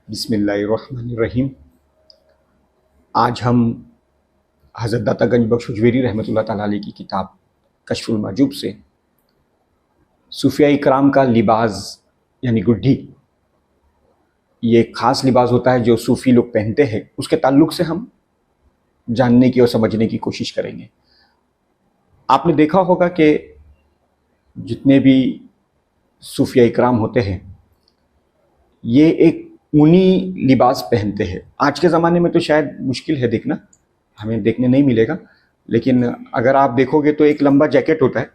बिस्मिल्लाहिर्रहमानिर्रहीम। आज हम हज़रत दाता गंज बख्श हुजवेरी रहमतुल्लाह ताला अलैह की किताब कश्फुल माजूब से सूफिया इकराम का लिबास यानी गुड्ढी, ये एक ख़ास लिबास होता है जो सूफ़ी लोग पहनते हैं, उसके ताल्लुक़ से हम जानने की और समझने की कोशिश करेंगे। आपने देखा होगा कि जितने भी सूफिया इकराम होते हैं ये एक ऊनी लिबास पहनते हैं। आज के ज़माने में तो शायद मुश्किल है देखना, हमें देखने नहीं मिलेगा, लेकिन अगर आप देखोगे तो एक लंबा जैकेट होता है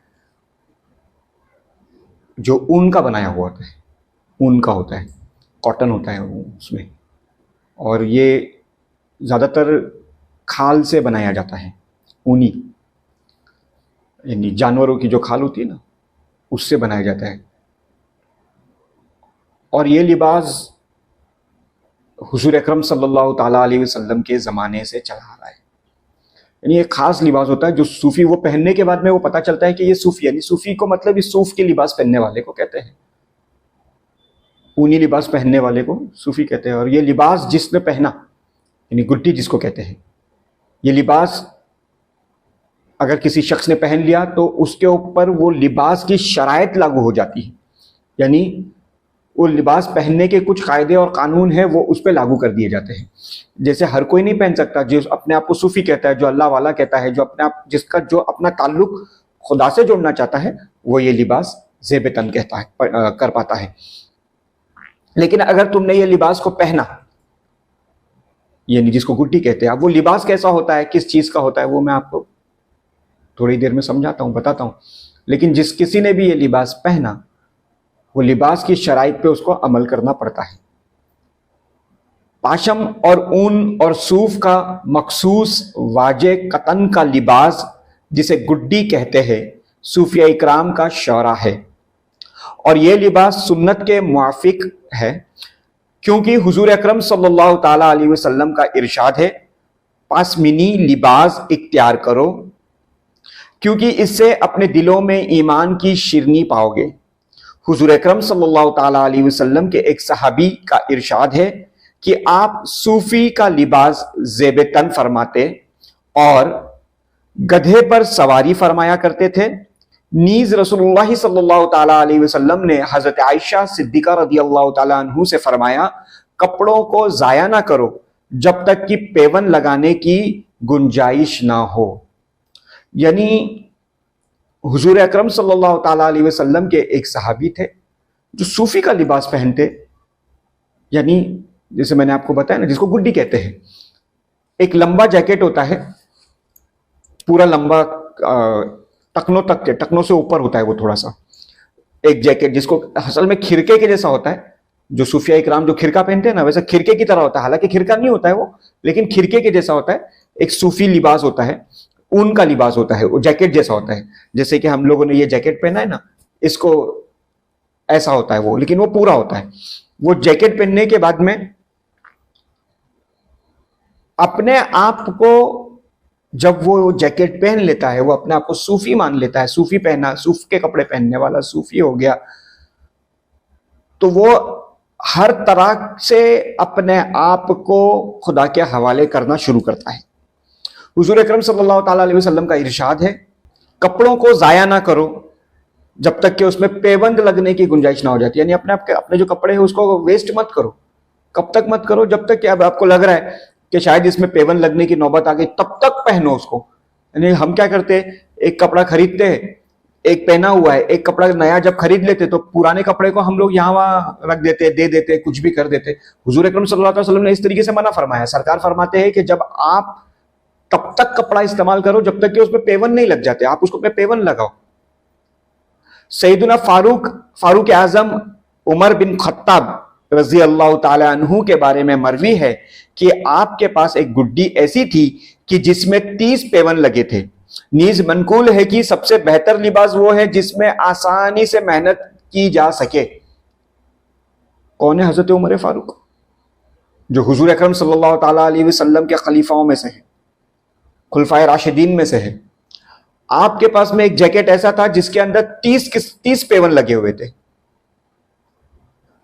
जो ऊन का बनाया हुआ होता है, ऊन का होता है, कॉटन होता है उसमें, और ये ज़्यादातर खाल से बनाया जाता है, ऊनी यानी जानवरों की जो खाल होती है ना, उससे बनाया जाता है। और ये लिबास हुजूर अकरम सल्लल्लाहु ताला अलैहि वसल्लम के ज़माने से चला आ रहा है। यानी एक ख़ास लिबास होता है जो सूफ़ी वो पहनने के बाद में वो पता चलता है कि ये सूफ़ी, यानी सूफ़ी को मतलब इस सूफ़ के लिबास पहनने वाले को कहते हैं, ऊनी लिबास पहनने वाले को सूफ़ी कहते हैं। और ये लिबास जिसने पहना यानी गुड्डी जिसको कहते हैं, ये लिबास अगर किसी शख्स ने पहन लिया तो उसके ऊपर वो लिबास की शराइत लागू हो जाती है, यानी वो लिबास पहनने के कुछ कायदे और कानून हैं वो उस पर लागू कर दिए जाते हैं। जैसे हर कोई नहीं पहन सकता, जो अपने आप को सूफ़ी कहता है, जो अल्लाह वाला कहता है, जो अपने आप जिसका जो अपना ताल्लुक खुदा से जोड़ना चाहता है, वो ये लिबास ज़ेब तन कहता है, कर पाता है। लेकिन अगर तुमने ये लिबास को पहना, यानी जिसको गुड्डी कहते हैं, अब वो लिबास कैसा होता है, किस चीज़ का होता है, वो मैं आपको थोड़ी देर में समझाता हूँ, बताता हूँ। लेकिन जिस किसी ने भी ये लिबास पहना, वो लिबास की शराइत पे उसको अमल करना पड़ता है। पाशम और ऊन और सूफ का मखसूस वाजे कतन का लिबास जिसे गुड्डी कहते हैं, सूफिया इकराम का शौरा है। और ये लिबास सुन्नत के मुआफिक है, क्योंकि हुजूर अकरम सल्लल्लाहु ताला अलैहि वसल्लम का इरशाद है, पासमिनी लिबास इख्तियार करो, क्योंकि इससे अपने दिलों में ईमान की शिरनी पाओगे। हुजूर अकरम सल्लल्लाहु ताला अलैहि वसल्लम के एक सहाबी का इरशाद है कि आप सूफी का लिबास ज़ेब तन फरमाते और गधे पर सवारी फरमाया करते थे। नीज रसूलुल्लाह सल्लल्लाहु ताला अलैहि वसल्लम ने हजरत आयशा सिद्दीका रदियल्लाहु ताला अन्हु से फरमाया, कपड़ों को जाया ना करो जब तक कि पेवन लगाने की गुंजाइश ना हो। यानी हुजूर अकरम सल्लल्लाहु ताला अलैहि वसल्लम के एक सहाबी थे जो सूफी का लिबास पहनते, यानी जैसे मैंने आपको बताया ना, जिसको गुड्डी कहते हैं। एक लंबा जैकेट होता है, पूरा लंबा टखनों तक के, टखनों से ऊपर होता है वो थोड़ा सा एक जैकेट, जिसको असल में खिरके के जैसा होता है। जो सूफिया इकराम जो खिरका पहनते हैं ना, वैसा खिरके की तरह होता है, हालांकि खिरका नहीं होता है वो, लेकिन खिरके के जैसा होता है। एक सूफी लिबास होता है, ऊन का लिबास होता है, वो जैकेट जैसा होता है। जैसे कि हम लोगों ने ये जैकेट पहना है ना, इसको ऐसा होता है वो, लेकिन वो पूरा होता है। वो जैकेट पहनने के बाद में अपने आप को, जब वो जैकेट पहन लेता है, वो अपने आप को सूफी मान लेता है, सूफी पहना, सूफ के कपड़े पहनने वाला सूफी हो गया, तो वो हर तरह से अपने आप को खुदा के हवाले करना शुरू करता है। हुजूर अकरम सल्लल्लाहु ताला अलैहि वसल्लम का इरशाद है, कपड़ों को जाया ना करो जब तक कि उसमें पेबंद लगने की गुंजाइश ना हो जाती। यानी अपने जो कपड़े हैं उसको वेस्ट मत करो। कब तक मत करो? जब तक कि अब आपको लग रहा है कि शायद इसमें पेबंद लगने की नौबत आ गई, तब तक पहनो उसको। यानी हम क्या करते हैं, एक कपड़ा खरीदते हैं, एक पहना हुआ है, एक कपड़ा नया जब खरीद लेते तो पुराने कपड़े को हम लोग यहाँ वहां रख देते, दे देते, कुछ भी कर देते। हुजूर अकरम सल्लल्लाहु अलैहि वसल्लम ने इस तरीके से मना फरमाया। सरकार फरमाते हैं कि जब आप तब तक कपड़ा इस्तेमाल करो जब तक कि उसमें पेवन नहीं लग जाते, आप उसको पेवन लगाओ। सैयदना फारूक आजम उमर बिन खत्ताब रजी अल्लाह ताला अन्हु के बारे में मरवी है कि आपके पास एक गुड्डी ऐसी थी कि जिसमें 30 पेवन लगे थे। नीज मनकूल है कि सबसे बेहतर लिबास वो है जिसमें आसानी से मेहनत की जा सके। कौन है? हजरत उमर फारूक, जो हुजूर अकरम सल्लल्लाहु ताला अलैहि वसल्लम के खलीफाओं में से है, खुलफाए राशिदीन में से है। आपके पास में एक जैकेट ऐसा था जिसके अंदर 30 पेवन लगे हुए थे।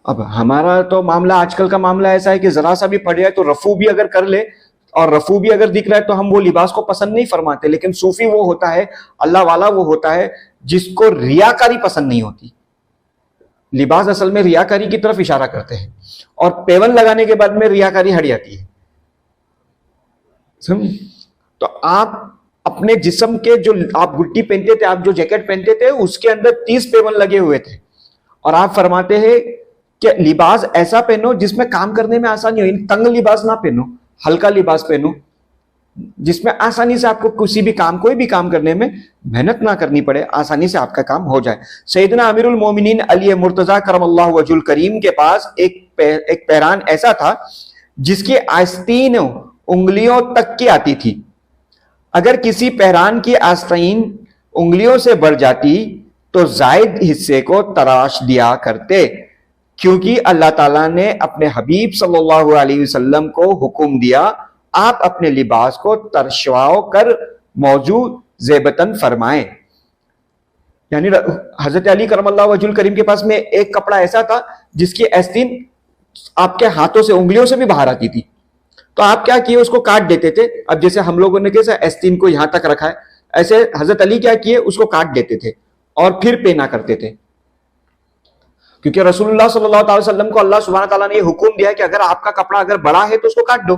अब हमारा तो मामला, आजकल का मामला ऐसा है कि जरा सा भी पड़ जाए तो रफू भी अगर कर ले और रफू भी अगर दिख रहा है तो हम वो लिबास को पसंद नहीं फरमाते। लेकिन सूफी वो होता है, अल्लाह वाला वो होता है जिसको रियाकारी पसंद नहीं होती। लिबास असल में रियाकारी की तरफ इशारा करते हैं और पेवन लगाने के बाद में रियाकारी हट जाती है। समझ? तो आप अपने जिस्म के, जो आप गुट्टी पहनते थे, आप जो जैकेट पहनते थे, उसके अंदर 30 पेवन लगे हुए थे और आप फरमाते हैं कि लिबास ऐसा पहनो जिसमें काम करने में आसानी हो। तंग लिबास ना पहनो, हल्का लिबास पहनो जिसमें आसानी से आपको किसी भी काम, कोई भी काम करने में मेहनत ना करनी पड़े, आसानी से आपका काम हो जाए। सैयदना अमीरुल मोमिनीन अली मुर्तजा करमल्लाहु वजहुल करीम के पास एक पहरान ऐसा था जिसकी आस्तीन उंगलियों तक की आती थी। अगर किसी पहरान की आस्तीन उंगलियों से बढ़ जाती तो जायद हिस्से को तराश दिया करते, क्योंकि अल्लाह ताला ने अपने हबीब सल्लल्लाहु अलैहि वसल्लम को हुक्म दिया, आप अपने लिबास को तरशवाओ कर मौजूद ज़ेबतन फरमाएं। यानी हजरत अली करमल्लाहु वजहुल करीम के पास में एक कपड़ा ऐसा था जिसकी आस्तीन आपके हाथों से, उंगलियों से भी बाहर आती थी। तो आप क्या किए, उसको काट देते थे। अब जैसे हम लोगों ने कैसे आस्तीन को यहां तक रखा है, ऐसे हजरत अली क्या किए, उसको काट देते थे और फिर पहना करते थे। क्योंकि रसूलुल्लाह सल्लल्लाहु अलैहि वसल्लम को अल्लाह सुब्हानहू व तआला ने यह हुक्म दिया है कि अगर आपका कपड़ा अगर बड़ा है तो उसको काट दो,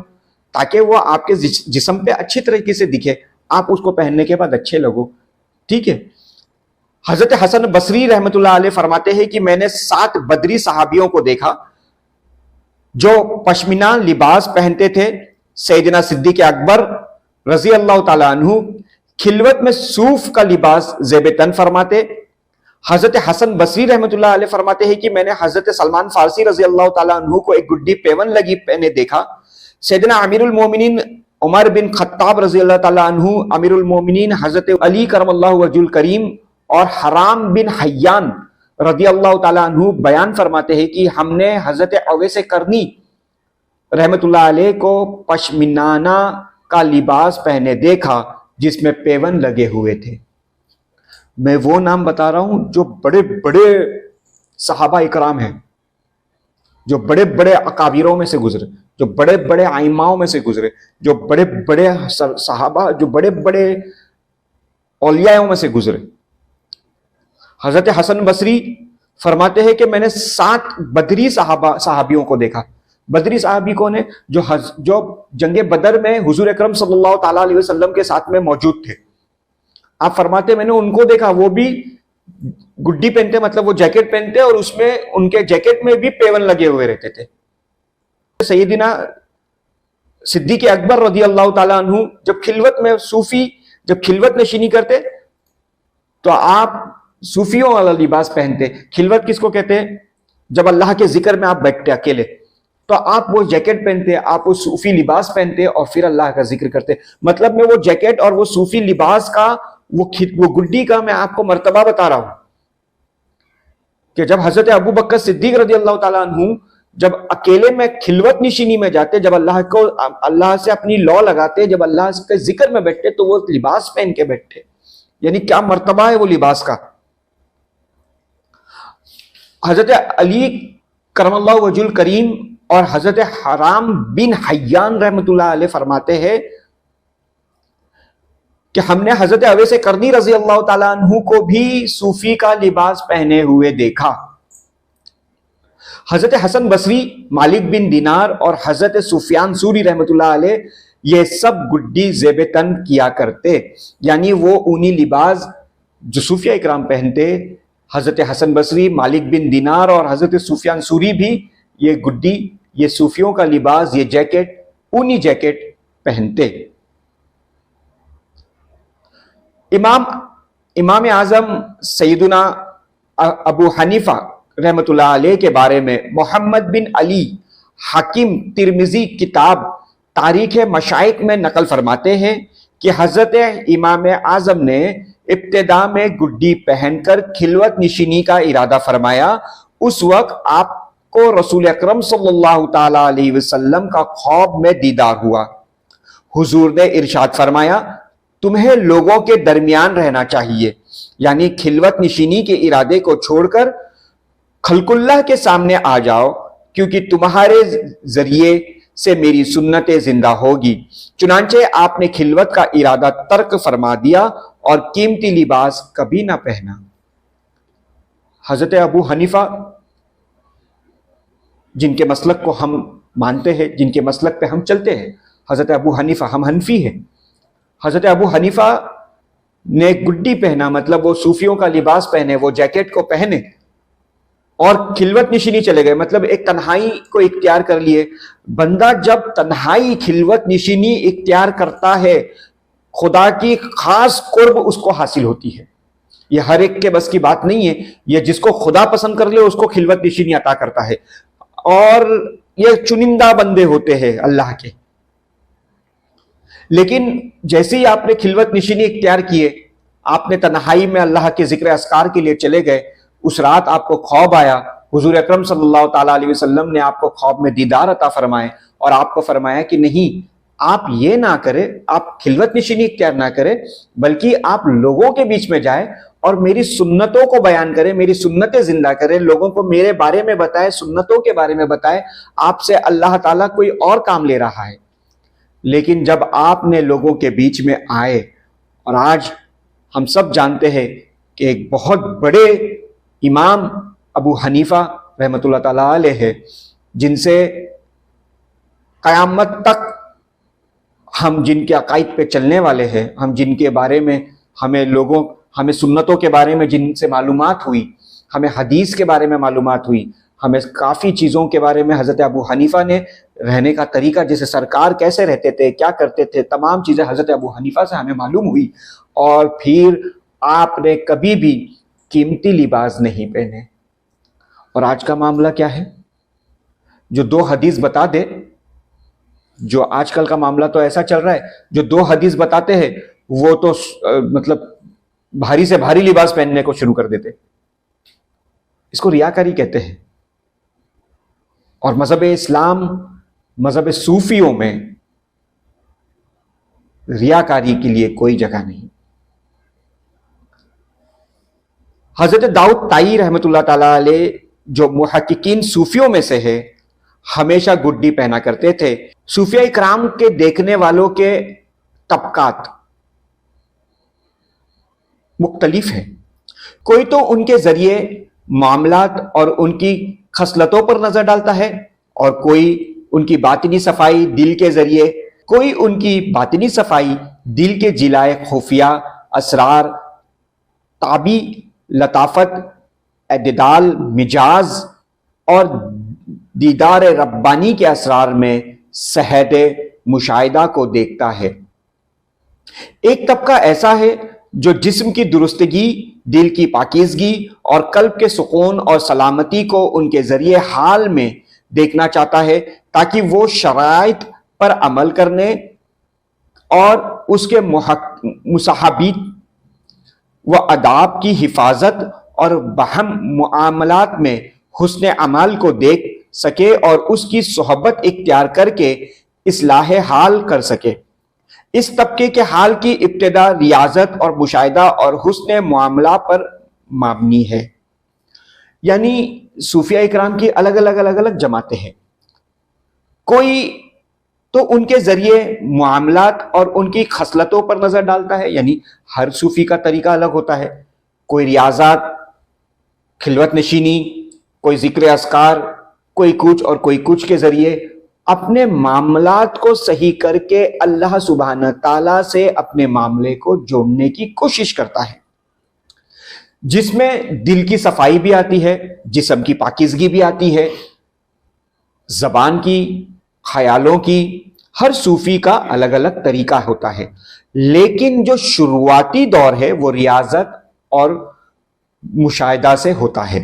ताकि वो आपके जिस्म पे अच्छी तरीके से दिखे, आप उसको पहनने के बाद अच्छे लगो। ठीक है। हजरत हसन बसरी रहमतुल्लाह अलैह फरमाते हैं कि मैंने 7 बदरी सहाबियों को देखा जो पश्मीना लिबास पहनते थे। सैयदना सिद्दीक अकबर रजी अल्लाह ताला अन्हु खिलवत में सूफ का लिबास ज़ेबतन फरमाते। हजरत हसन बसरी रहमतुल्लाह अलैह फरमाते हैं कि मैंने हजरत सलमान फारसी रजी अल्लाह ताला अन्हु को एक गुड्डी पेवन लगी पहने देखा। सैयदना अमीरुल मोमिनीन उमर बिन खत्ताब रजी अल्लाह ताला अन्हु, अमीरुल मोमिनीन हजरत अली करमल्लाहु वजहुल करीम और हराम बिन हय्यान रदी अल्लाह ताला अन्हु बयान फरमाते हैं कि हमने हजरत अवैस करनी रहमतुल्लाह अलैह को पश्मीनाना का लिबास पहने देखा जिसमें पेवन लगे हुए थे। मैं वो नाम बता रहा हूं जो बड़े बड़े सहाबा इकराम हैं, जो बड़े बड़े अकाबिरों में से गुजरे, जो बड़े बड़े आइमाओं में से गुजरे, जो बड़े बड़े सहाबा, जो बड़े बड़े औलियाओं में से गुजरे। हजरत हसन बसरी फरमाते हैं कि मैंने 7 बदरी सहाबियों को देखा। बदरी सहाबी कौन है? जो जंगे बदर में हुजूर अकरम सल्लल्लाहु ताला अलैहि वसल्लम के साथ में मौजूद थे। आप फरमाते मैंने उनको देखा, वो भी गुड्डी पहनते, मतलब वो जैकेट पहनते और उसमें उनके जैकेट में भी पेवन लगे हुए रहते थे। सैयदना सिद्दीक अकबर रदी अल्लाह ताला अन्हु जब खिलवत में, सूफी जब खिलवत नशीनी करते तो आप सूफियों वाला लिबास पहनते। खिलवत किसको कहते हैं? जब अल्लाह के जिक्र में आप बैठते अकेले तो आप वो जैकेट पहनते, आप वो सूफी लिबास पहनते और फिर अल्लाह का जिक्र करते। मतलब मैं वो जैकेट और वो सूफी लिबास का, वो गुड्डी का मैं आपको मर्तबा बता रहा हूं कि जब हजरत अबू बकर सिद्दीक रजी अल्लाह ताला अन्हु जब अकेले में खिलवत निशीनी में जाते, जब अल्लाह से अपनी लौ लगाते, जब अल्लाह के जिक्र में बैठते तो वो लिबास पहन के बैठते। यानी क्या मर्तबा है वो लिबास का। हजरत अली करमल्लाहु वजहुल करीम और हजरत हराम बिन हय्यान रहमतुल्लाह अलैह फरमाते हैं कि हमने हजरत अवैस करनी रजी अल्लाह ताला अन्हु को भी सूफी का लिबास पहने हुए देखा। हजरत हसन बसरी, मालिक बिन दिनार और हजरत सुफियान सूरी रहमतुल्लाह अलैह ये सब गुड्डी ज़ेबतन किया करते। यानी वो ऊनी लिबास जो सूफिया इकराम पहनते, हजरत हसन बसरी, मालिक बिन दिनार और हजरत सुफियान सूरी भी ये गुड्डी, ये सूफियों का लिबास, ये जैकेट, ऊनी जैकेट पहनते। इमाम आजम सैयदना अबू हनीफा रहमतुल्लाह अलैह के बारे में मोहम्मद बिन अली हाकिम तिरमिजी किताब तारीख मशाइक में नकल फरमाते हैं कि हजरत इमाम आजम ने इब्तिदा में गुड्डी पहनकर खिलवत निशीनी का इरादा फरमाया। उस वक्त आपको रसूल अकरम सल्लल्लाहु ताला अलैहि वसल्लम का ख्वाब में दीदार हुआ। हुजूर ने इरशाद फरमाया, तुम्हें लोगों के दरमियान रहना चाहिए, यानी खिलवत निशीनी के इरादे को छोड़कर खल्कुल्लाह के सामने आ जाओ, क्योंकि तुम्हारे जरिए से मेरी सुन्नतें जिंदा होगी। चुनांचे आपने खिलवत का इरादा तर्क फरमा दिया और कीमती लिबास कभी ना पहना। हजरत अबू हनीफा, जिनके मसलक को हम मानते हैं, जिनके मसलक पे हम चलते हैं, हजरत अबू हनीफा, हम हनफी हैं। हजरत अबू हनीफा ने गुड्डी पहना, मतलब वो सूफियों का लिबास पहने, वो जैकेट को पहने और खिलवत निशीनी चले गए, मतलब एक तन्हाई को इख्तियार कर लिए। बंदा जब तन्हाई खिलवत निशीनी इख्तियार करता है, खुदा की खास कुर्ब उसको हासिल होती है। ये हर एक के बस की बात नहीं है। ये जिसको खुदा पसंद कर ले उसको खिलवत निशीनी अता करता है, और ये चुनिंदा बंदे होते हैं अल्लाह के। लेकिन जैसे ही आपने खिलवत निशीनी इख्तियार किए, आपने तन्हाई में अल्लाह के जिक्र अस्कार के लिए चले गए, उस रात आपको ख्वाब आया, हुजूर अकरम सल्लल्लाहु ताला अलैहि वसल्लम ने आपको ख्वाब में दीदार अता फरमाए और आपको फरमाया कि नहीं, आप ये ना करें, आप खिलवत निशीनी इख्तियार ना करें, बल्कि आप लोगों के बीच में जाए और मेरी सुन्नतों को बयान करें, मेरी सुन्नतें जिंदा करें, लोगों को मेरे बारे में बताए, सुन्नतों के बारे में बताए। आपसे अल्लाह ताला कोई और काम ले रहा है। लेकिन जब आपने लोगों के बीच में आए, और आज हम सब जानते हैं कि एक बहुत बड़े इमाम अबू हनीफा रहमतुल्लाह ताला अलैह है, जिनसे क़यामत तक हम जिनके अकाइद पे चलने वाले हैं, हम जिनके बारे में हमें सुन्नतों के बारे में जिनसे मालूमात हुई, हमें हदीस के बारे में मालूमात हुई, हमें काफ़ी चीज़ों के बारे में हज़रत अबू हनीफा ने रहने का तरीका, जैसे सरकार कैसे रहते थे, क्या करते थे, तमाम चीज़ें हज़रत अबू हनीफा से हमें मालूम हुई। और फिर आपने कभी भी कीमती लिबास नहीं पहने। और आज का मामला क्या है? जो दो हदीस बता दे, जो आजकल का मामला तो ऐसा चल रहा है, जो दो हदीस बताते हैं वो तो मतलब भारी से भारी लिबास पहनने को शुरू कर देते। इसको रियाकारी कहते हैं। और मजहब इस्लाम, मजहब सूफियों में रियाकारी के लिए कोई जगह नहीं। हजरत दाऊद ताई रहमतुल्लाह ताला अलैह, जो मुहक्किकीन सूफियों में से है, हमेशा गुड्डी पहना करते थे। सूफिया इकराम के देखने वालों के तबकात मुख्तलिफ हैं। कोई तो उनके जरिए मामलात और उनकी खसलतों पर नजर डालता है, और कोई उनकी बातिनी सफाई दिल के जरिए, कोई उनकी बातिनी सफाई दिल के जिलाए खुफिया असरार, ताबी लताफत, एदिदाल मिजाज और दीदार रब्बानी के असरार में सहद मुशाहिदा को देखता है। एक तबका ऐसा है जो जिस्म की दुरुस्तगी, दिल की पाकीज़गी और कल्ब के सुकून और सलामती को उनके जरिए हाल में देखना चाहता है, ताकि वो शराइत पर अमल करने और उसके मुसाहबीत व अदाब की हिफाजत और बहम मुआमलात में हुस्न अमाल को देख सके और उसकी सोहबत इख्तियार करके इस्लाह हाल कर सके। इस तबके के हाल की इब्तिदा रियाजत और मुशाहिदा और हुस्न मुआमला पर मबनी है। यानी सूफिया इकराम की अलग अलग जमातें हैं। कोई तो उनके जरिए मुआमलात और उनकी खसलतों पर नजर डालता है, यानी हर सूफी का तरीका अलग होता है। कोई रियाजात, खिलवत नशीनी, कोई जिक्र अस्कार, कोई कुछ और कोई कुछ के जरिए अपने मामलात को सही करके अल्लाह सुब्हान ताला से अपने मामले को जोड़ने की कोशिश करता है, जिसमें दिल की सफाई भी आती है, जिस्म की पाकीज़गी भी आती है, जबान की, ख्यालों की। हर सूफी का अलग अलग तरीका होता है, लेकिन जो शुरुआती दौर है वो रियाजत और मुशाहिदा से होता है।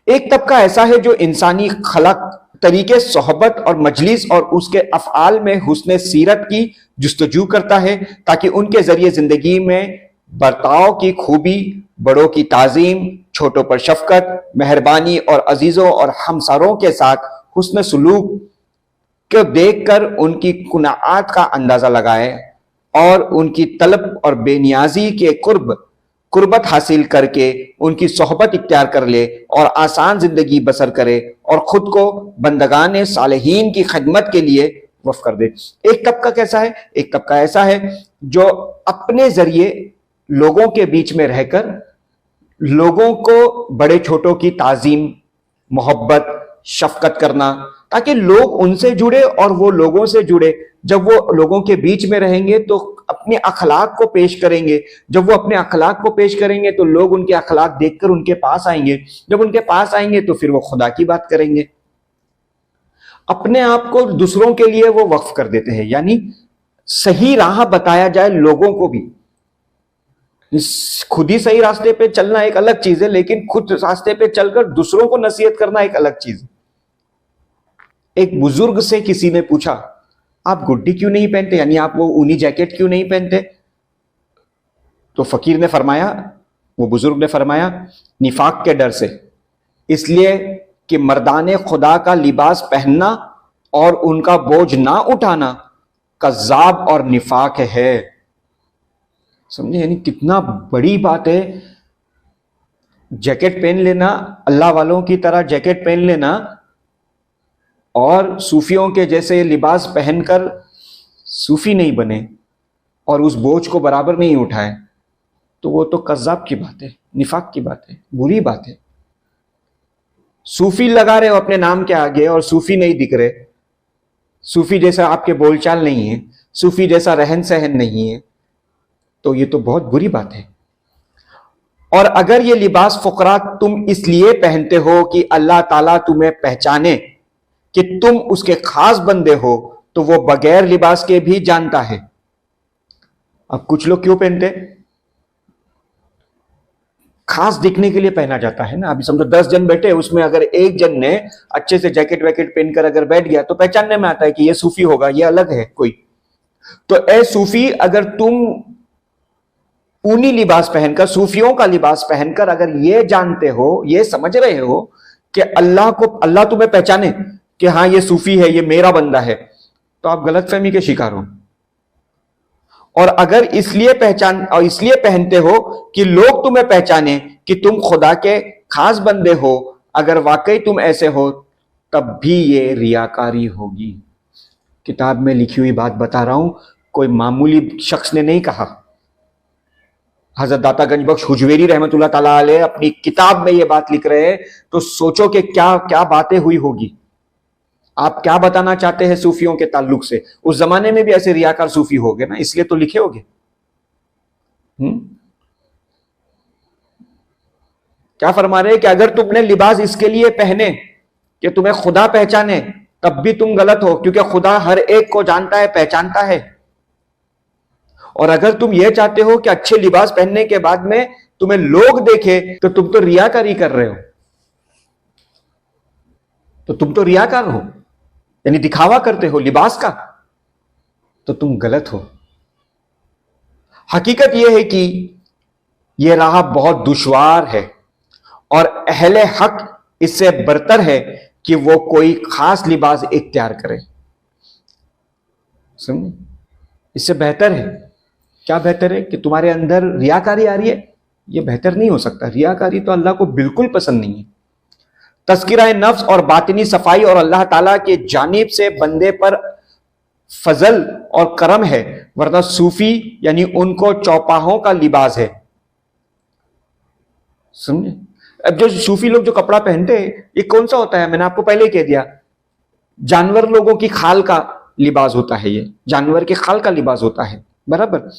एक तबका ऐसा है जो इंसानी खलक, तरीके सोहबत और मजलिस और उसके अफ़आल में हुस्न सीरत की जुस्तजू करता है, ताकि उनके जरिए जिंदगी में बर्ताव की खूबी, बड़ों की ताजीम, छोटों पर शफकत, मेहरबानी और अजीजों और हमसारों के साथ हुस्न सुलूक को देखकर उनकी कुनाआत का अंदाजा लगाए और उनकी तलब और बेनियाजी के कुर्ब कुर्बत हासिल करके उनकी सोहबत इख्तियार कर ले और आसान जिंदगी बसर करे और खुद को बंदगान सालेहीन की खिदमत के लिए वक्फ कर दे। एक तबका कैसा है? एक तबका ऐसा है जो अपने जरिए लोगों के बीच में रहकर लोगों को बड़े छोटों की ताजीम, मोहब्बत, शफकत करना, ताकि लोग उनसे जुड़े और वो लोगों से जुड़े। जब वो लोगों के बीच में रहेंगे तो अपने अखलाक को पेश करेंगे। जब वो अपने अखलाक को पेश करेंगे तो लोग उनके अखलाक देखकर उनके पास आएंगे। जब उनके पास आएंगे तो फिर वो खुदा की बात करेंगे। अपने आप को दूसरों के लिए वो वक्फ कर देते हैं, यानी सही राह बताया जाए लोगों को भी। खुद ही सही रास्ते पे चलना एक अलग चीज है, लेकिन खुद रास्ते पे चलकर दूसरों को नसीहत करना एक अलग चीज है। एक बुजुर्ग से किसी ने पूछा, आप गुड्डी क्यों नहीं पहनते, यानी आप वो ऊनी जैकेट क्यों नहीं पहनते? तो फकीर ने फरमाया, वो बुजुर्ग ने फरमाया, निफाक के डर से, इसलिए कि मर्दाने खुदा का लिबास पहनना और उनका बोझ ना उठाना कज़्ज़ाब और निफाक है। समझे? यानी कितना बड़ी बात है। जैकेट पहन लेना, अल्लाह वालों की तरह जैकेट पहन लेना और सूफियों के जैसे लिबास पहनकर सूफी नहीं बने और उस बोझ को बराबर नहीं उठाए, तो वो तो कज़्ज़ाब की बात है, निफाक की बात है, बुरी बात है। सूफी लगा रहे हो अपने नाम के आगे और सूफी नहीं दिख रहे, सूफी जैसा आपके बोलचाल नहीं है, सूफी जैसा रहन सहन नहीं है, तो ये तो बहुत बुरी बात है। और अगर ये लिबास फुकरा तुम इसलिए पहनते हो कि अल्लाह ताला तुम्हें पहचाने कि तुम उसके खास बंदे हो, तो वो बगैर लिबास के भी जानता है। अब कुछ लोग क्यों पहनते? खास दिखने के लिए पहना जाता है ना। अभी समझो 10 जन बैठे, उसमें अगर एक जन ने अच्छे से जैकेट वैकेट पहनकर अगर बैठ गया तो पहचानने में आता है कि ये सूफी होगा, ये अलग है कोई। तो ए सूफी, अगर तुम ऊनी लिबास पहनकर, सूफियों का लिबास पहनकर अगर ये जानते हो, ये समझ रहे हो कि अल्लाह तुम्हें पहचाने कि हाँ ये सूफी है, ये मेरा बंदा है, तो आप गलतफहमी के शिकार हो। और अगर इसलिए पहनते हो कि लोग तुम्हें पहचाने कि तुम खुदा के खास बंदे हो, अगर वाकई तुम ऐसे हो, तब भी ये रियाकारी होगी। किताब में लिखी हुई बात बता रहा हूं, कोई मामूली शख्स ने नहीं कहा। हजरत दाता गंजबख्श हुजवेरी रहमतुल्लाह ताला अलैह अपनी किताब में ये बात लिख रहे हैं, तो सोचो कि क्या क्या बातें हुई होगी। आप क्या बताना चाहते हैं सूफियों के ताल्लुक से? उस जमाने में भी ऐसे रियाकार सूफी हो गए ना, इसलिए तो लिखे होगे। क्या फरमा रहे हैं कि अगर तुमने लिबास इसके लिए पहने कि तुम्हें खुदा पहचाने, तब भी तुम गलत हो, क्योंकि खुदा हर एक को जानता है, पहचानता है। और अगर तुम ये चाहते हो कि अच्छे लिबास पहनने के बाद में तुम्हें लोग देखे, तो तुम तो रियाकारी कर रहे हो, तो तुम तो रियाकार हो, यानी दिखावा करते हो लिबास का, तो तुम गलत हो। हकीकत यह है कि यह राह बहुत दुश्वार है और अहले हक इससे बरतर है कि वो कोई खास लिबास इख्तियार करे। समझे? इससे बेहतर है, क्या बेहतर है कि तुम्हारे अंदर रियाकारी आ रही है, यह बेहतर नहीं हो सकता। रियाकारी तो अल्लाह को बिल्कुल पसंद नहीं है। तस्किरा नफ्स और बातिनी सफाई और अल्लाह ताला के जानिब से बंदे पर फजल और करम है, वरना सूफी यानी उनको चौपाहों का लिबास है। समझे? अब जो सूफी लोग जो कपड़ा पहनते हैं, ये कौन सा होता है? मैंने आपको पहले ही कह दिया, जानवर लोगों की खाल का लिबास होता है, ये जानवर के खाल का लिबास होता है। बराबर,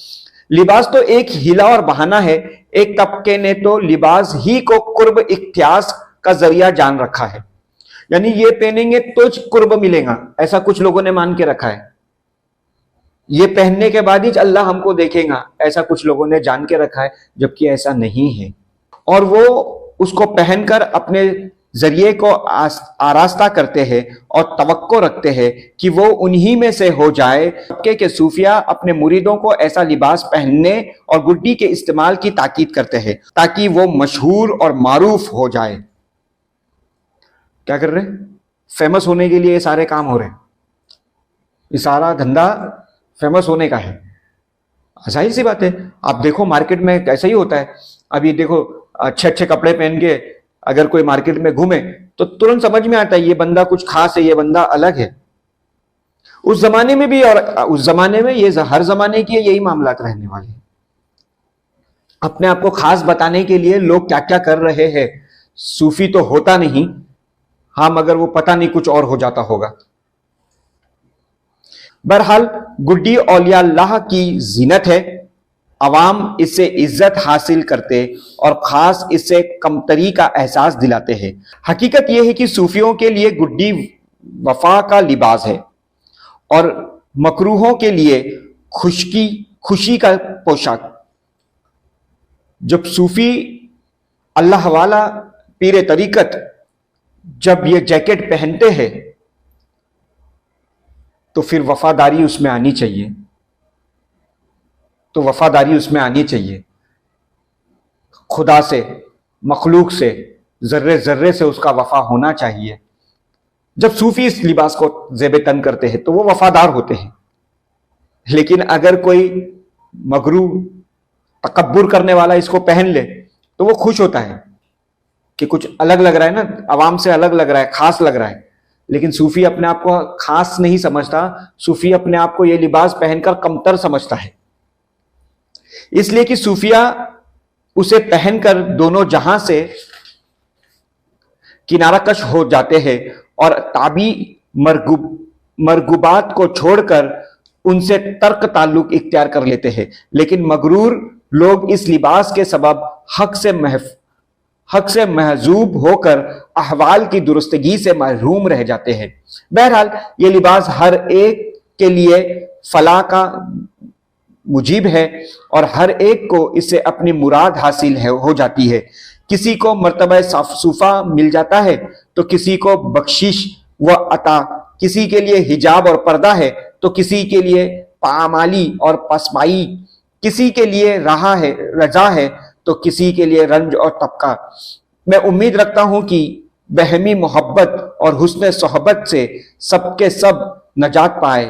लिबास तो एक हिला और बहाना है। एक तबके ने तो लिबास ही को कुर्ब इख्तियास का जरिया जान रखा है, यानी ये पहनेंगे तो कुर्ब मिलेगा, ऐसा कुछ लोगों ने मान के रखा है। ये पहनने के बाद ही अल्लाह हमको देखेगा, ऐसा कुछ लोगों ने जान के रखा है, जबकि ऐसा नहीं है। और वो उसको पहनकर अपने जरिए को आरास्ता करते हैं और तवक्को रखते हैं कि वो उन्हीं में से हो जाए। के सूफिया अपने मुरीदों को ऐसा लिबास पहनने और गुड्डी के इस्तेमाल की ताकीद करते हैं ताकि वो मशहूर और मारूफ हो जाए। क्या कर रहे? फेमस होने के लिए ये सारे काम हो रहे हैं, ये सारा धंधा फेमस होने का है। जाहिर सी बात है, आप देखो मार्केट में ऐसा ही होता है। अभी देखो अच्छे अच्छे कपड़े पहन के अगर कोई मार्केट में घूमे तो तुरंत समझ में आता है ये बंदा कुछ खास है, ये बंदा अलग है। उस जमाने में भी और उस जमाने में, ये हर जमाने की यही मामलात रहने वाले हैं। अपने आप को खास बताने के लिए लोग क्या क्या कर रहे हैं। सूफी तो होता नहीं, हाँ, मगर वो पता नहीं कुछ और हो जाता होगा। बहरहाल गुड्डी औलिया अल्लाह की जीनत है। अवाम इससे इज्जत हासिल करते और खास इससे कमतरी का एहसास दिलाते हैं। हकीकत यह है कि सूफियों के लिए गुड्डी वफा का लिबास है और मकरूहों के लिए खुशी का पोशाक। जब सूफी अल्लाह वाला पीरे तरीकत जब ये जैकेट पहनते हैं तो फिर वफादारी उसमें आनी चाहिए, तो वफादारी उसमें आनी चाहिए। खुदा से, मखलूक से, जर्रे जर्रे से उसका वफा होना चाहिए। जब सूफी इस लिबास को ज़ेब तन करते हैं तो वो वफादार होते हैं। लेकिन अगर कोई मगरूर तकब्बुर करने वाला इसको पहन ले तो वो खुश होता है कि कुछ अलग लग रहा है ना, आवाम से अलग लग रहा है, खास लग रहा है। लेकिन सूफी अपने आप को खास नहीं समझता, सूफी अपने आप को यह लिबास पहनकर कमतर समझता है। इसलिए कि सूफिया उसे पहनकर दोनों जहां से किनारा कश हो जाते हैं और ताबी मरगुबात को छोड़कर उनसे तर्क ताल्लुक इख्तियार कर लेते हैं। लेकिन मगरूर लोग इस लिबास के सबब हक से महजूब होकर अहवाल की दुरुस्तगी से महरूम रह जाते हैं। बहरहाल ये लिबास हर एक के लिए फलाह का मुजीब है और हर एक को इससे अपनी मुराद हासिल हो जाती है। किसी को मर्तबा सूफा मिल जाता है तो किसी को बख्शिश व अता, किसी के लिए हिजाब और पर्दा है तो किसी के लिए पामाली और पसमाई, किसी के लिए रजा है तो किसी के लिए रंज और तबका। मैं उम्मीद रखता हूं कि बहमी मोहब्बत और हुस्न सोहबत से सबके सब नजात पाए,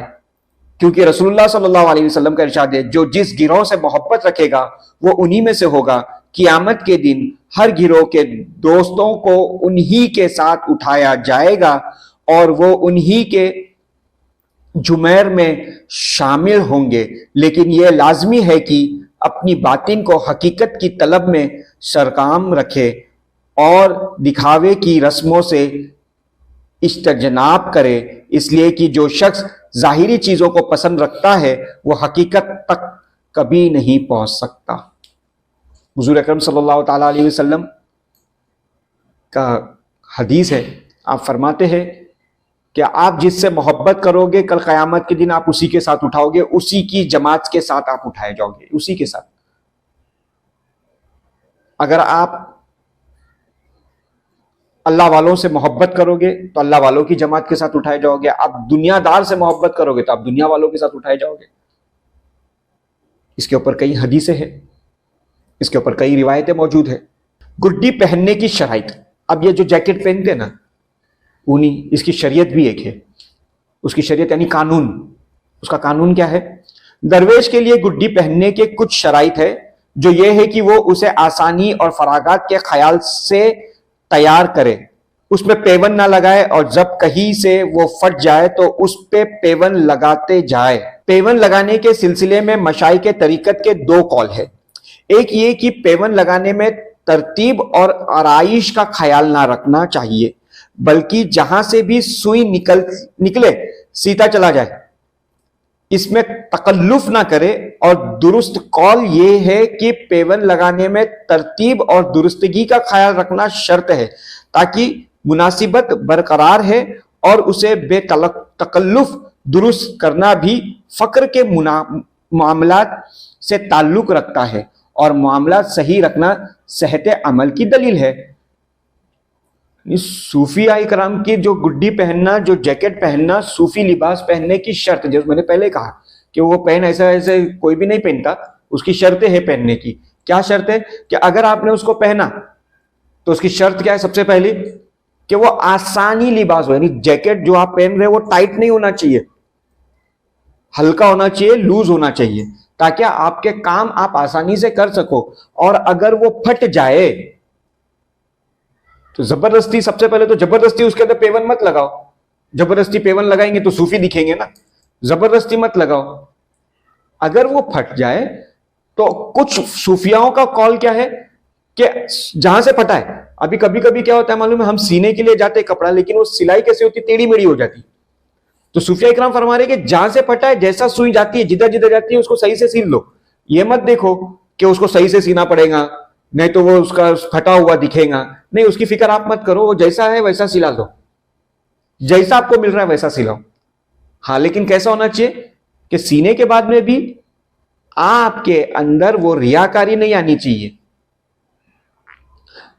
क्योंकि रसूलुल्लाह सल्लल्लाहु अलैहि वसल्लम का इरशाद है, जो जिस गिरोह से मोहब्बत रखेगा वो उन्हीं में से होगा। क़यामत के दिन हर गिरोह के दोस्तों को उन्हीं के साथ उठाया जाएगा और वो उन्हीं के जुमैर में शामिल होंगे। लेकिन यह लाजमी है कि अपनी बातिन को हकीकत की तलब में सरकाम रखे और दिखावे की रस्मों से इज्तनाब करे, इसलिए कि जो शख्स जाहिरी चीजों को पसंद रखता है वो हकीकत तक कभी नहीं पहुंच सकता। हुजूर अकरम सल्लल्लाहु ताला अलैहि वसल्लम का हदीस है, आप फरमाते हैं कि आप जिससे मोहब्बत करोगे कल क़यामत के दिन आप उसी के साथ उठाओगे, उसी की जमात के साथ आप उठाए जाओगे, उसी के साथ। अगर आप अल्लाह वालों से मोहब्बत करोगे तो अल्लाह वालों की जमात के साथ उठाए जाओगे। आप दुनियादार से मोहब्बत करोगे तो आप दुनिया वालों के साथ उठाए जाओगे। इसके ऊपर कई हदीसें हैं, इसके ऊपर कई रिवायतें मौजूद है। गुड्डी पहनने की शराइत, अब ये जो जैकेट पहनते हैं ना ऊनी, इसकी शरीयत भी एक है। उसकी शरीयत यानी कानून, उसका कानून क्या है? दरवेश के लिए गुड्डी पहनने के कुछ शराइत है, जो ये है कि वो उसे आसानी और फरागात के ख्याल से तैयार करे, उसमें पेवन ना लगाए और जब कहीं से वो फट जाए तो उस पे पेवन लगाते जाए। पेवन लगाने के सिलसिले में मशाई के तरीकत के दो कौल है। एक ये कि पेवन लगाने में तरतीब और आराइश का ख्याल ना रखना चाहिए, बल्कि जहां से भी सुई निकले सीधा चला जाए, इसमें तकल्लुफ ना करे। और दुरुस्त कौल ये है कि पेवन लगाने में तरतीब और दुरुस्तगी का ख्याल रखना शर्त है, ताकि मुनासिबत बरकरार है और उसे बेतकल्लुफ दुरुस्त करना भी फक्र के मामलात से ताल्लुक रखता है और मामला सही रखना सेहत अमल की दलील है। सूफिया इकराम की जो गुड्डी पहनना, जो जैकेट पहनना, सूफी लिबास पहनने की शर्त, जैसे मैंने पहले कहा कि वो पहन ऐसे कोई भी नहीं पहनता, उसकी शर्तें हैं पहनने की। क्या शर्त है? कि अगर आपने उसको पहना तो उसकी शर्त क्या है? सबसे पहली कि वो आसानी लिबास हो, यानी जैकेट जो आप पहन रहे हो वो टाइट नहीं होना चाहिए, हल्का होना चाहिए, लूज होना चाहिए, ताकि आपके काम आप आसानी से कर सको। और अगर वो फट जाए तो जबरदस्ती, सबसे पहले तो जबरदस्ती उसके अंदर पेवन मत लगाओ। जबरदस्ती पेवन लगाएंगे तो सूफी दिखेंगे ना, जबरदस्ती मत लगाओ। अगर वो फट जाए तो कुछ सूफियाओं का कॉल क्या है कि जहां से फटा है, अभी कभी कभी क्या होता है मालूम है, हम सीने के लिए जाते कपड़ा, लेकिन वो सिलाई कैसे होती, टेढ़ी मेढ़ी हो जाती। तो सूफिया इकराम फरमा रहे कि जहां से फटा है, जैसा सुई जाती है, जिधर जिधर जाती है, उसको सही से सील लो। ये मत देखो कि उसको सही से सीना पड़ेगा, नहीं तो वो उसका फटा हुआ दिखेगा। नहीं, उसकी फिक्र आप मत करो, वो जैसा है वैसा सिला दो, जैसा आपको मिल रहा है वैसा सिलाओ। हाँ, लेकिन कैसा होना चाहिए कि सीने के बाद में भी आपके अंदर वो रियाकारी नहीं आनी चाहिए।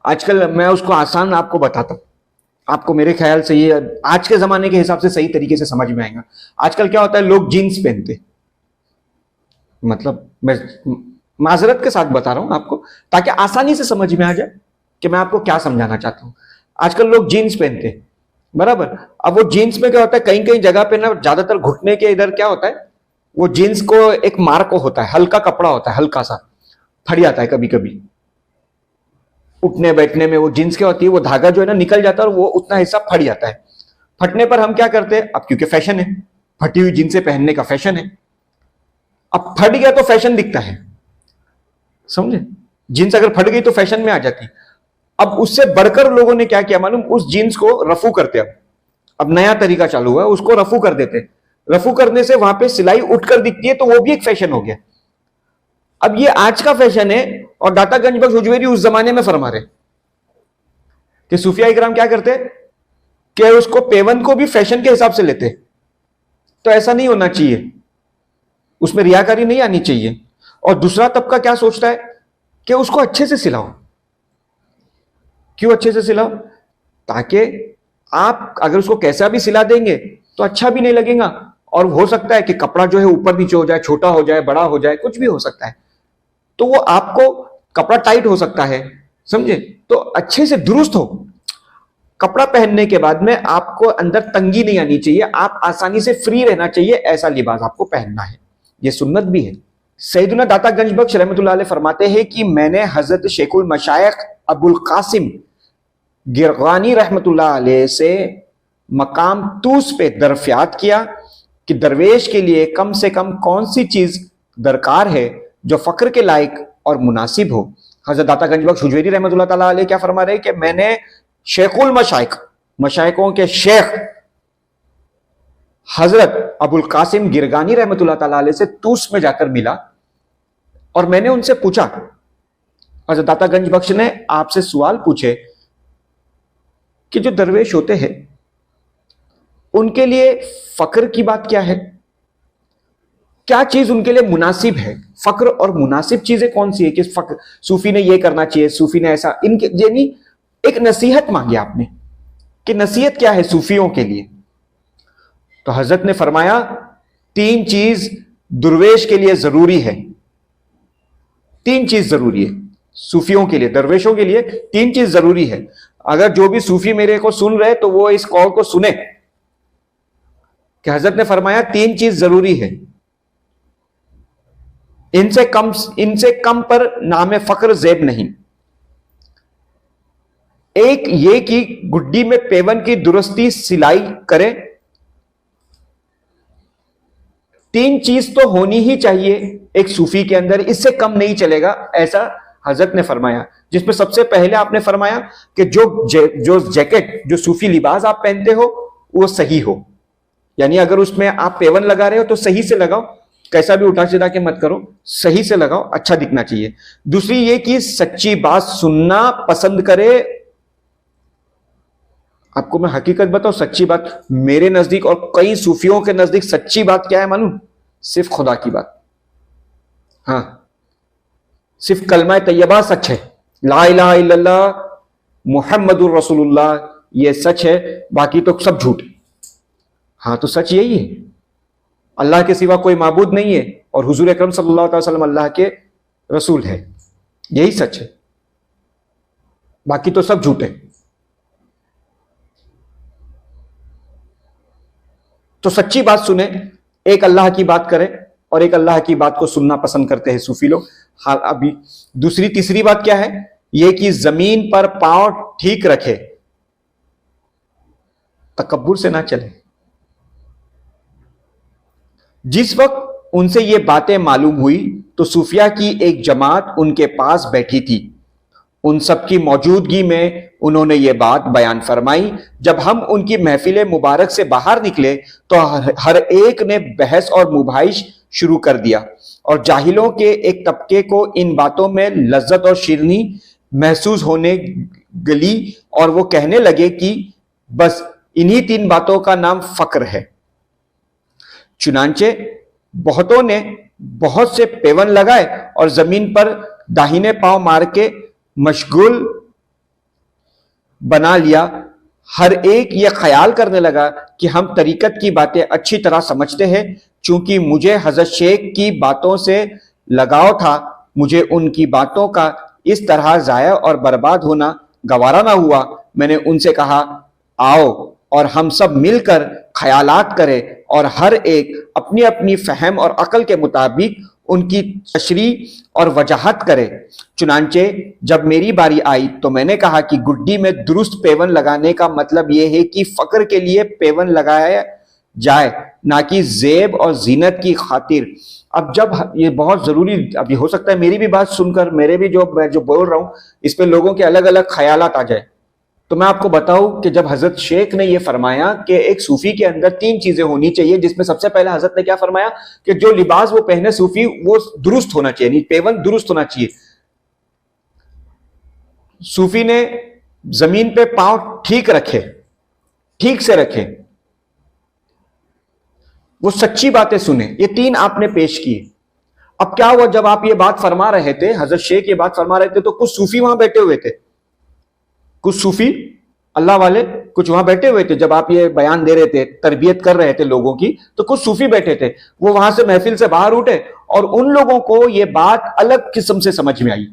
आजकल मैं उसको आसान आपको बताता हूं, आपको मेरे ख्याल से ये आज के जमाने के हिसाब से सही तरीके से समझ में आएगा। आजकल क्या होता है, लोग जीन्स पहनते, मतलब मैं माजरत के साथ बता रहा हूं आपको ताकि आसानी से समझ में आ जाए कि मैं आपको क्या समझाना चाहता हूं। आजकल लोग जीन्स पहनते, बराबर। अब वो जीन्स में क्या होता है, कहीं कहीं जगह पे ना, ज्यादातर घुटने के इधर क्या होता है, वो जीन्स को एक मार्क होता है, हल्का कपड़ा होता है, हल्का सा फट जाता है कभी कभी उठने बैठने में। वो जीन्स क्या होती है, वो धागा जो है ना निकल जाता है और वो उतना हिस्सा फट जाता है। फटने पर हम क्या करते हैं, अब क्योंकि फैशन है, फटी हुई जीन्सें पहनने का फैशन है। अब फट गया तो फैशन दिखता है, समझे। जीन्स अगर फट गई तो फैशन में आ जाती। अब उससे बढ़कर लोगों ने क्या किया मालूम, उस जीन्स को रफू करते। अब नया तरीका चालू हुआ, उसको रफू कर देते। रफू करने से वहां पे सिलाई उठकर दिखती है, तो वो भी एक फैशन हो गया। अब ये आज का फैशन है और दाता गंज बख्श हुजवेरी उस जमाने में फरमा रहे कि सूफिया इकराम क्या करते कि उसको पेवन को भी फैशन के हिसाब से लेते। तो ऐसा नहीं होना चाहिए, उसमें रियाकारी नहीं आनी चाहिए। और दूसरा तबका क्या सोचता है कि उसको अच्छे से सिलाओ। क्यों अच्छे से सिलाओ? ताकि आप अगर उसको कैसा भी सिला देंगे तो अच्छा भी नहीं लगेगा, और हो सकता है कि कपड़ा जो है ऊपर नीचे हो जाए, छोटा हो जाए, बड़ा हो जाए, कुछ भी हो सकता है। तो वो आपको कपड़ा टाइट हो सकता है, समझे। तो अच्छे से दुरुस्त हो कपड़ा पहनने के बाद में, आपको अंदर तंगी नहीं आनी चाहिए, आप आसानी से फ्री रहना चाहिए, ऐसा लिबास आपको पहनना है। यह सुन्नत भी है। सैयदना दाता गंज बख्श रहमतुल्लाह अलैह फरमाते हैं कि मैंने हजरत शेखुल मशाइख अबुल कासिम गिरगानी रहमतुल्लाह अलैह से मकाम तूस पे दरफियात किया कि दरवेश के लिए कम से कम कौन सी चीज दरकार है जो फक्र के लायक और मुनासिब हो। हजरत दाता गंज बख्श हुजवेरी रहमतुल्लाह ताला अलैह क्या फरमा रहे कि मैंने शेखुल मशाइख, मशाइकों के शेख हजरत अबुल कासिम गिरगानी रहमतुल्लाह ताला अलैह से तूस में जाकर मिला और मैंने उनसे पूछा, हजरत दाता गंज बख्श ने आपसे सवाल पूछे कि जो दरवेश होते हैं उनके लिए फक्र की बात क्या है, क्या चीज उनके लिए मुनासिब है। फक्र और मुनासिब चीजें कौन सी है कि फक्र सूफी ने ये करना चाहिए, सूफी ने ऐसा, इनके यानी एक नसीहत मांगी आपने कि नसीहत क्या है सूफियों के लिए। तो हजरत ने फरमाया 3 चीज दरवेश के लिए जरूरी है। 3 चीज जरूरी है सूफियों के लिए, दरवेशों के लिए 3 चीज जरूरी है। अगर जो भी सूफी मेरे को सुन रहे तो वो इस कॉल को सुने कि हजरत ने फरमाया 3 चीज जरूरी है, इनसे कम पर नाम फक्र जेब नहीं। एक ये कि गुड्डी में पेवन की दुरुस्ती सिलाई करें। 3 चीज तो होनी ही चाहिए एक सूफी के अंदर, इससे कम नहीं चलेगा, ऐसा हजरत ने फरमाया। जिसमें सबसे पहले आपने फरमाया कि जो जैकेट, जो सूफी लिबास आप पहनते हो वो सही हो, यानी अगर उसमें आप पेवन लगा रहे हो तो सही से लगाओ, कैसा भी उठा सीधा के मत करो, सही से लगाओ, अच्छा दिखना चाहिए। दूसरी ये कि सच्ची बात सुनना पसंद करे। आपको मैं हकीकत बताऊं, सच्ची बात मेरे नजदीक और कई सूफियों के नजदीक सच्ची बात क्या है मालूम? सिर्फ खुदा की बात। हाँ, सिर्फ कलमा तैयबा सच है, ला इलाहा इल्लल्लाह मुहम्मदुर रसूलुल्लाह, ये सच है, बाकी तो सब झूठ है। हाँ, तो सच यही है, अल्लाह के सिवा कोई माबूद नहीं है और हुजूर अकरम सल्लल्लाहु अलैहि वसल्लम अल्लाह के रसूल है, यही सच है, बाकी तो सब झूठ है। तो सच्ची बात सुने, एक अल्लाह की बात करें, और एक अल्लाह की बात को सुनना पसंद करते हैं सूफी लोग। हाँ, अभी दूसरी तीसरी बात क्या है, यह कि जमीन पर पांव ठीक रखे, तकब्बुर से ना चले। जिस वक्त उनसे ये बातें मालूम हुई तो सूफिया की एक जमात उनके पास बैठी थी। उन सब की मौजूदगी में उन्होंने ये बात बयान फरमाई। जब हम उनकी महफिल मुबारक से बाहर निकले तो हर एक ने बहस और मुबाहिश शुरू कर दिया और जाहिलों के एक तबके को इन बातों में लज्जत और शिरनी महसूस होने गली और वो कहने लगे कि बस इन्हीं 3 बातों का नाम फक्र है। चुनांचे बहुतों ने बहुत से पेवन लगाए और जमीन पर दाहिने पांव मार के मशगूल बना लिया। हर एक यह ख्याल करने लगा कि हम तरीकत की बातें अच्छी तरह समझते हैं। चूंकि मुझे हजरत शेख की बातों से लगाव था, मुझे उनकी बातों का इस तरह जाया और बर्बाद होना गवारा ना हुआ। मैंने उनसे कहा, आओ और हम सब मिलकर ख्यालात करें और हर एक अपनी अपनी फहम और अकल के मुताबिक उनकी तशरी और वजाहत करे। चुनांचे जब मेरी बारी आई तो मैंने कहा कि गुड्डी में दुरुस्त पेवन लगाने का मतलब यह है कि फक्र के लिए पेवन लगाया जाए, ना कि जेब और जीनत की खातिर। अब जब ये बहुत जरूरी, अभी हो सकता है मेरी भी बात सुनकर मेरे भी जो बोल रहा हूं इस पे लोगों के अलग अलग ख्यालात आ जाए, तो मैं आपको बताऊं कि जब हजरत शेख ने यह फरमाया कि एक सूफी के अंदर 3 चीजें होनी चाहिए, जिसमें सबसे पहले हजरत ने क्या फरमाया कि जो लिबास वो पहने सूफी वो दुरुस्त होना चाहिए, नहीं पेवन दुरुस्त होना चाहिए। सूफी ने जमीन पे पांव ठीक रखे, ठीक से रखे, वो सच्ची बातें सुने। ये 3 आपने पेश किए। अब क्या हुआ, जब आप ये बात फरमा रहे थे, हजरत शेख ये बात फरमा रहे थे, तो कुछ सूफी वहां बैठे हुए थे, कुछ सूफी अल्लाह वाले कुछ वहां बैठे हुए थे। जब आप ये बयान दे रहे थे, तरबियत कर रहे थे लोगों की, तो कुछ सूफी बैठे थे। वो वहां से महफिल से बाहर उठे और उन लोगों को ये बात अलग किस्म से समझ में आई।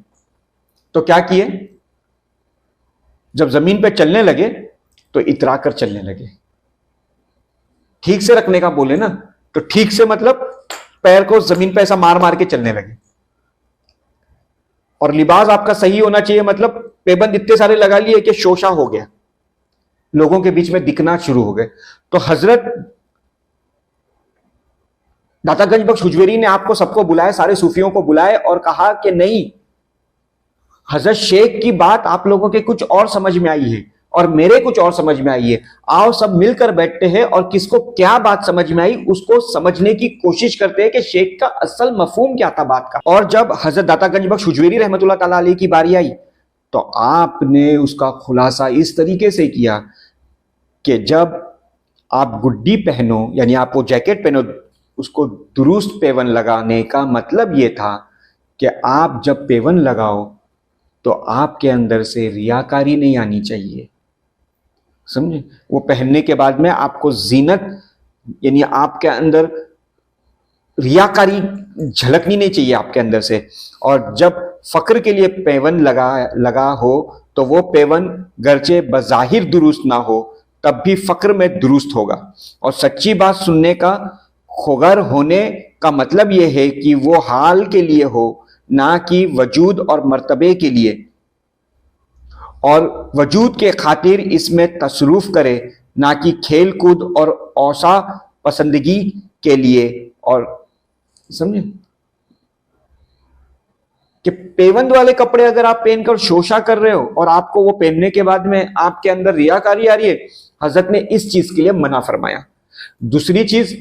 तो क्या किए, जब जमीन पे चलने लगे तो इतरा कर चलने लगे। ठीक से रखने का बोले ना, तो ठीक से मतलब पैर को जमीन पे ऐसा मार मार के चलने लगे। और लिबास आपका सही होना चाहिए, मतलब पेबंद इतने सारे लगा लिए कि शोशा हो गया, लोगों के बीच में दिखना शुरू हो गए। तो हजरत दातागंज बख्श हुजवेरी ने आपको सबको बुलाया, सारे सूफियों को बुलाए और कहा कि नहीं, हजरत शेख की बात आप लोगों के कुछ और समझ में आई है और मेरे कुछ और समझ में आई है। आओ सब मिलकर बैठते हैं और किसको क्या बात समझ में आई उसको समझने की कोशिश करते हैं कि शेख का असल मफहूम क्या था बात का। और जब हजरत दातागंज बख्श हुजवेरी रहमतुल्लाह ताला अलैह की बारी आई तो आपने उसका खुलासा इस तरीके से किया कि जब आप गुड्डी पहनो, यानी आप वो जैकेट पहनो, उसको दुरुस्त पेवन लगाने का मतलब ये था कि आप जब पेवन लगाओ तो आपके अंदर से रियाकारी नहीं आनी चाहिए, समझे। वो पहनने के बाद में आपको जीनत, यानी आपके अंदर रियाकारी झलकनी नहीं चाहिए आपके अंदर से। और जब फक्र के लिए पेवन लगा हो तो वो पेवन गर्चे बज़ाहिर दुरुस्त ना हो तब भी फक्र में दुरुस्त होगा। और सच्ची बात सुनने का खुगर होने का मतलब यह है कि वो हाल के लिए हो, ना कि वजूद और मर्तबे के लिए, और वजूद के खातिर इसमें तसरुफ करे, ना कि खेल कूद और औसा पसंदगी के लिए। और समझे कि पेवंद वाले कपड़े अगर आप पहनकर शोशा कर रहे हो और आपको वो पहनने के बाद में आपके अंदर रियाकारी आ रही है, हजरत ने इस चीज के लिए मना फरमाया। दूसरी चीज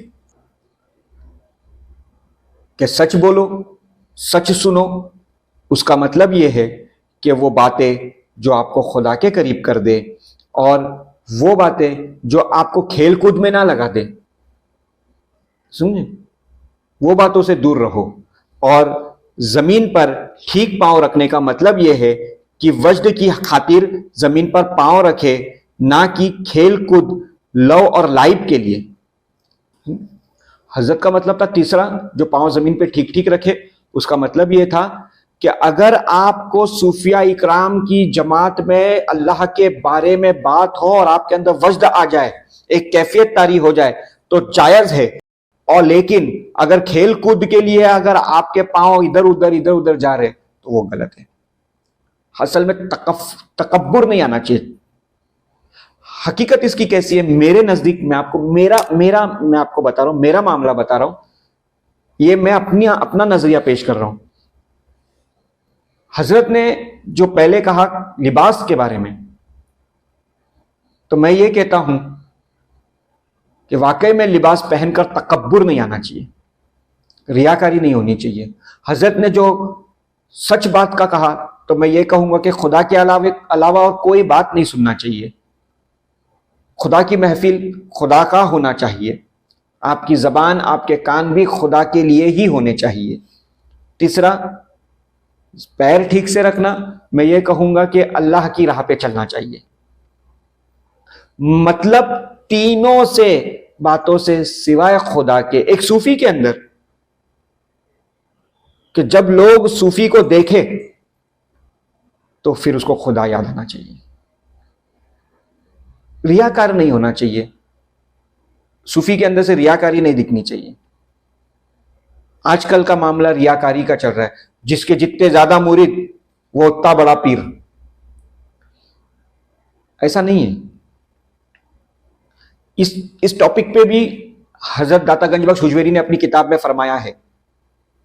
कि सच बोलो, सच सुनो, उसका मतलब यह है कि वो बातें जो आपको खुदा के करीब कर दे और वो बातें जो आपको खेल कूद में ना लगा दे, समझे, वो बातों से दूर रहो। और जमीन पर ठीक पांव रखने का मतलब यह है कि वज्द की खातिर जमीन पर पांव रखे, ना कि खेल कूद लव और लाइब के लिए। हजरत का मतलब था तीसरा, जो पांव जमीन पे ठीक ठीक रखे, उसका मतलब यह था कि अगर आपको सूफिया इकराम की जमात में अल्लाह के बारे में बात हो और आपके अंदर वज्द आ जाए, एक कैफियत तारी हो जाए, तो जायज है और लेकिन अगर खेल कूद के लिए अगर आपके पांव इधर उधर जा रहे तो वो गलत है। असल में तकब्बुर नहीं आना चाहिए। हकीकत इसकी कैसी है मेरे नजदीक, मैं आपको मैं आपको बता रहा हूं, मेरा मामला बता रहा हूं, ये मैं अपना नजरिया पेश कर रहा हूं। हजरत ने जो पहले कहा लिबास के बारे में, तो मैं ये कहता हूं कि वाकई में लिबास पहनकर तकब्बुर नहीं आना चाहिए, रियाकारी नहीं होनी चाहिए। हजरत ने जो सच बात का कहा, तो मैं ये कहूंगा कि खुदा के अलावा और कोई बात नहीं सुनना चाहिए। खुदा की महफिल खुदा का होना चाहिए। आपकी जबान, आपके कान भी खुदा के लिए ही होने चाहिए। तीसरा, पैर ठीक से रखना, मैं ये कहूंगा कि अल्लाह की राह पे चलना चाहिए। मतलब तीनों से बातों से सिवाय खुदा के, एक सूफी के अंदर, कि जब लोग सूफी को देखे तो फिर उसको खुदा याद आना चाहिए, रियाकार नहीं होना चाहिए। सूफी के अंदर से रियाकारी नहीं दिखनी चाहिए। आजकल का मामला रियाकारी का चल रहा है, जिसके जितने ज्यादा मुरीद वो उतना बड़ा पीर। ऐसा नहीं है। इस टॉपिक पे भी हजरत दाता गंज बख्श हुजवेरी ने अपनी किताब में फरमाया है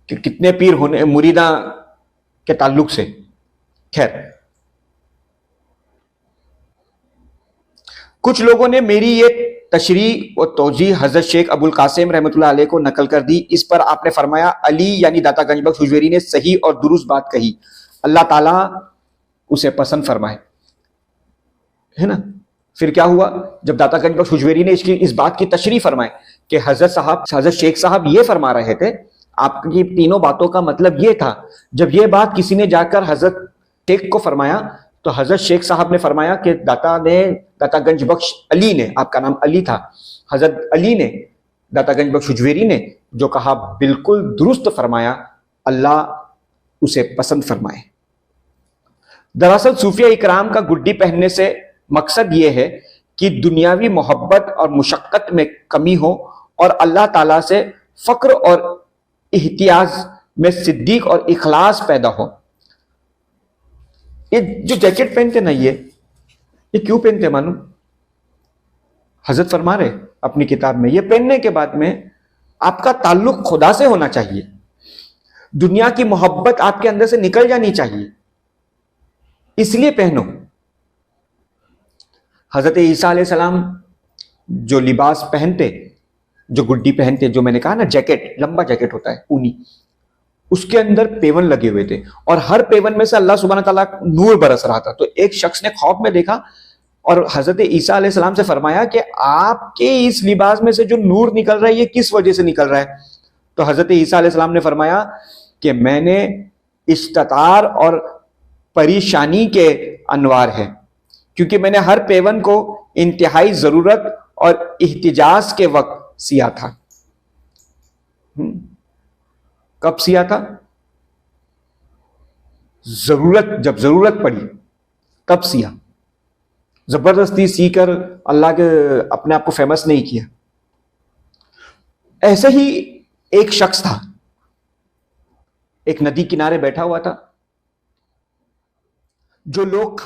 कि कितने पीर होने मुरीदा के ताल्लुक से। खैर, कुछ लोगों ने मेरी ये तशरी और तोजी हजरत शेख अबुल कासिम रहमतुल्लाह अलैह को नकल कर दी। इस पर आपने फरमाया अली यानी दाता गंज बख्श हुजवेरी ने सही और दुरुस्त बात कही, अल्लाह ताला उसे पसंद फरमाए, है ना। फिर क्या हुआ, जब दाता गंज बख्श हुजवेरी ने इस बात की तशरी फरमाए कि हजरत शेख साहब ये फरमा रहे थे, आपकी तीनों बातों का मतलब ये था। जब ये बात किसी ने जाकर हजरत शेख को फरमाया, तो हजरत शेख साहब ने फरमाया कि दाता गंज बख्श अली ने, आपका नाम अली था, हजरत अली ने, दाता गंज बख्श हुजवेरी ने जो कहा बिल्कुल दुरुस्त फरमाया, अल्लाह उसे पसंद फरमाए। दरअसल सूफिया इकराम का गुड्डी पहनने से मकसद यह है कि दुनियावी मोहब्बत और मुशक्कत में कमी हो और अल्लाह ताला से फक्र और इहतियाज में सिद्दीक और इखलास पैदा हो। ये जो जैकेट पहनते ना, ये क्यों पहनते मालूम? हजरत फरमा रहे अपनी किताब में, ये पहनने के बाद में आपका ताल्लुक खुदा से होना चाहिए, दुनिया की मोहब्बत आपके अंदर से निकल जानी चाहिए, इसलिए पहनो। हजरत ईसा अलैहिस्सलाम जो लिबास पहनते, जो गुड्डी पहनते, जो मैंने कहा ना जैकेट, लंबा जैकेट होता है ऊनी, उसके अंदर पेवन लगे हुए थे और हर पेवन में से अल्लाह सुब्हानहू तआला नूर बरस रहा था। तो एक शख्स ने ख्वाब में देखा और हजरत ईसा अलैहिस्सलाम से फरमाया कि आपके इस लिबास में से जो नूर निकल रहा है ये किस वजह से निकल रहा है? तो हजरत ईसा अलैहिस्सलाम ने फरमाया कि मैंने इस्तितार और परेशानी के अनवार है, क्योंकि मैंने हर पेवन को इंतहाई जरूरत और इहतिजाज के वक्त सिया था। कब सिया था? जब जरूरत पड़ी तब सिया। जबरदस्ती सीकर अल्लाह के अपने आप को फेमस नहीं किया। ऐसे ही एक शख्स था, एक नदी किनारे बैठा हुआ था। जो लोग